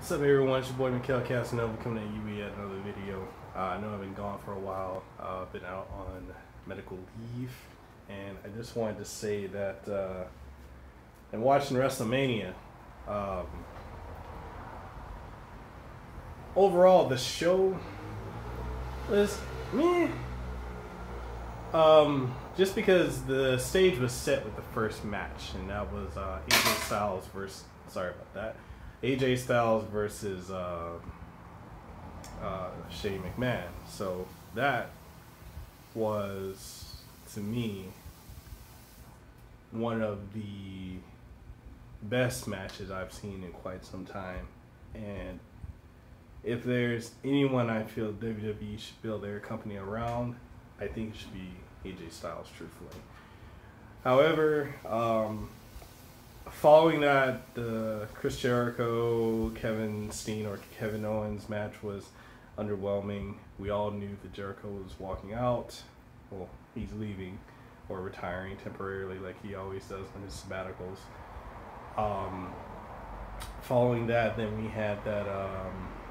What's up, everyone? It's your boy GPEL Casanova coming at you with another video. I know I've been gone for a while. I've been out on medical leave, and I just wanted to say that in watching WrestleMania, overall the show was meh. Just because the stage was set with the first match, and that was AJ Styles versus AJ Styles versus Shane McMahon. So that was, to me, one of the best matches I've seen in quite some time. And if there's anyone I feel WWE should build their company around, I think it should be AJ Styles, truthfully. However, following that, the Chris Jericho, Kevin Steen, or Kevin Owens match was underwhelming. We all knew that Jericho was walking out. Well, he's leaving or retiring temporarily like he always does on his sabbaticals. Following that, then we had that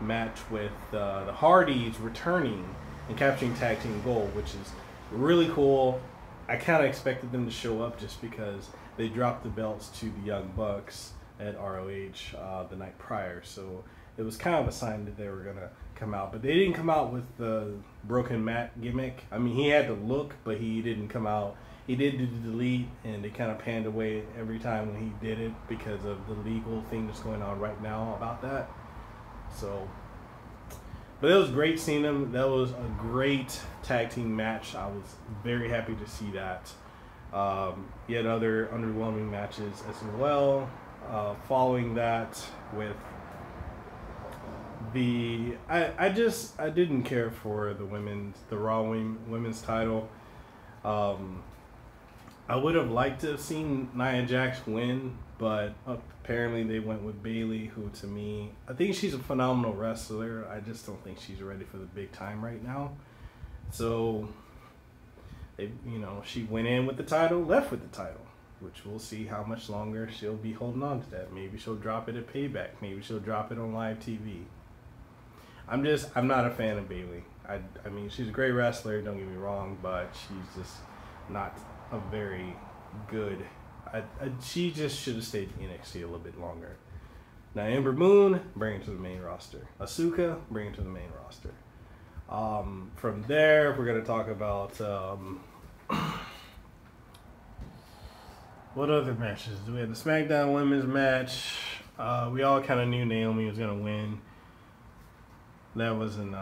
match with the Hardys returning and capturing tag team gold, which is really cool. I kind of expected them to show up just because they dropped the belts to the Young Bucks at ROH the night prior, so it was kind of a sign that they were gonna come out. But they didn't come out with the broken mat gimmick. I mean, he had the look, but he didn't come out. He did do the delete, and they kind of panned away every time when he did it because of the legal thing that's going on right now about that. So, but it was great seeing them. That was a great tag team match. I was very happy to see that. Yet other underwhelming matches as well. Following that with the I didn't care for the Raw women's title. I would have liked to have seen Nia Jax win, but apparently they went with Bayley, who, to me, I think she's a phenomenal wrestler. I just don't think she's ready for the big time right now. So, she went in with the title, left with the title, which we'll see how much longer she'll be holding on to that. Maybe she'll drop it at Payback. Maybe she'll drop it on live TV. I'm not a fan of Bayley. I mean, she's a great wrestler, don't get me wrong, but she's just not a very good. She just should have stayed in NXT a little bit longer. Now, Ember Moon, bring her to the main roster. Asuka, bring her to the main roster. From there, we're going to talk about what other matches? We had the SmackDown women's match. We all kind of knew Naomi was going to win. That wasn't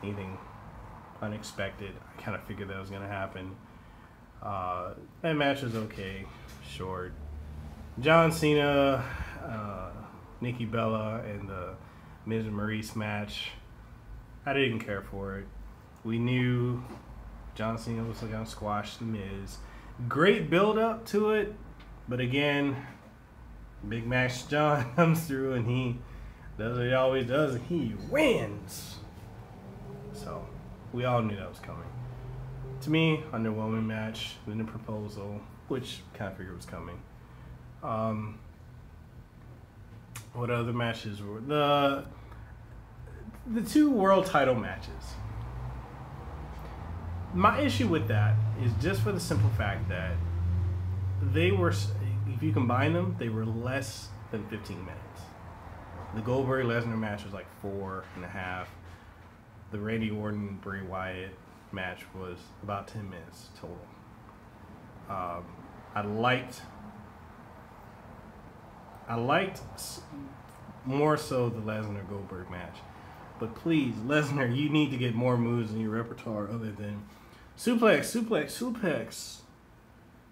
anything unexpected. I kind of figured that was going to happen. That match was okay, short. John Cena, Nikki Bella, and the Miz and Maurice match, I didn't care for it. We knew John Cena was going to squash the Miz. Great build up to it, but again, Big Max John comes through and he does what he always does, and he wins. So we all knew that was coming. To me, underwhelming match, with a proposal, which kind of figured was coming. What other matches were the two world title matches? My issue with that is just for the simple fact that they were, if you combine them, they were less than 15 minutes. The Goldberg-Lesnar match was like 4.5. The Randy Orton-Bray Wyatt match was about 10 minutes total. I liked more so the Lesnar Goldberg match, but please, Lesnar, you need to get more moves in your repertoire other than suplex,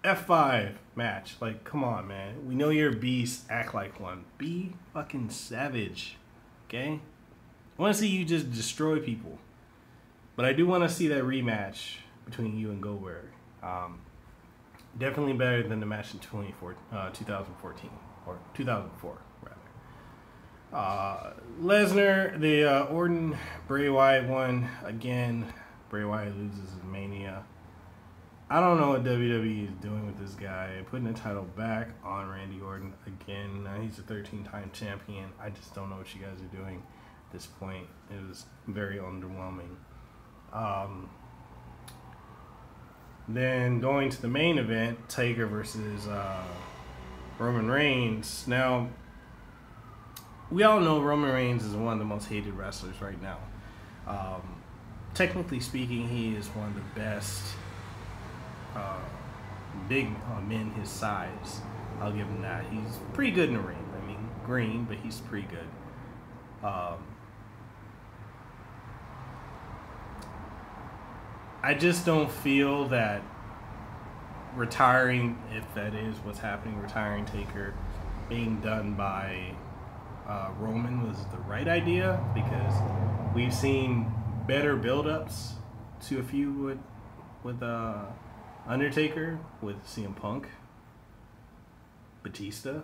F5 match. Like, come on, man. We know you're a beast. Act like one. Be fucking savage, okay? I want to see you just destroy people. But I do want to see that rematch between you and Goldberg. Definitely better than the match in 2014, or 2004, rather. Lesnar, the Orton, Bray Wyatt one. Again, Bray Wyatt loses his Mania. I don't know what WWE is doing with this guy. Putting the title back on Randy Orton again. He's a 13-time champion. I just don't know what you guys are doing at this point. It was very underwhelming. Then going to the main event, Taker versus Roman Reigns. Now, we all know Roman Reigns is one of the most hated wrestlers right now. Technically speaking, he is one of the best big men his size. I'll give him that. He's pretty good in the ring. I mean, green, but he's pretty good. I just don't feel that retiring, if that is what's happening, retiring Taker being done by Roman was the right idea, because we've seen better build-ups to a feud with Undertaker, with CM Punk, Batista,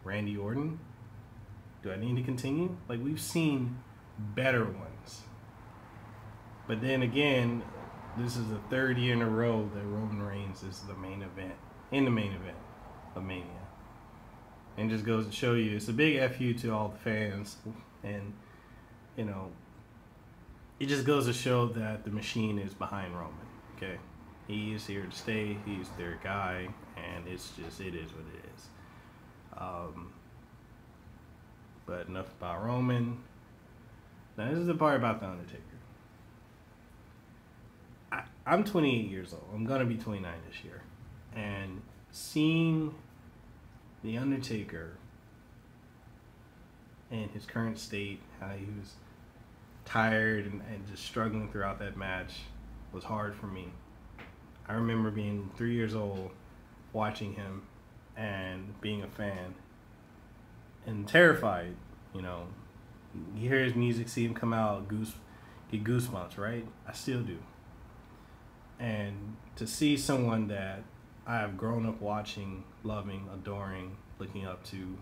Randy Orton. Do I need to continue? Like, we've seen better ones. But then again, this is the third year in a row that Roman Reigns is the main event, in the main event of Mania. And just goes to show you, it's a big FU to all the fans. And, you know, it just goes to show that the machine is behind Roman, okay? He is here to stay, he's their guy, and it's just, it is what it is. But enough about Roman. Now, this is the part about The Undertaker. I'm 28 years old. I'm going to be 29 this year. And seeing The Undertaker in his current state, how he was tired and just struggling throughout that match, was hard for me. I remember being 3 years old, watching him and being a fan and terrified. You know, you hear his music, see him come out, get goosebumps, right? I still do. And to see someone that I have grown up watching, loving, adoring, looking up to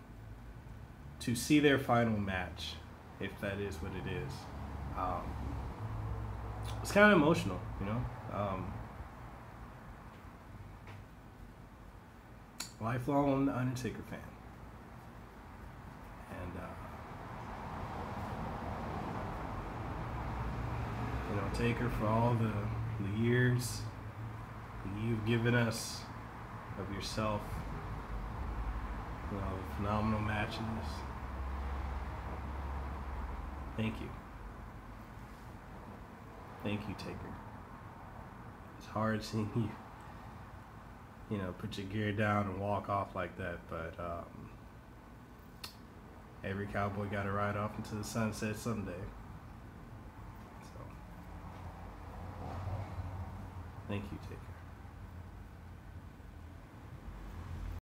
see their final match, if that is what it is, it's kind of emotional, you know. Lifelong Undertaker fan, and you know, Taker, for all the years you've given us of yourself, you know, phenomenal matches. Thank you. Thank you, Taker. It's hard seeing you know, put your gear down and walk off like that, but every cowboy got to ride off into the sunset someday. So, thank you, Taker.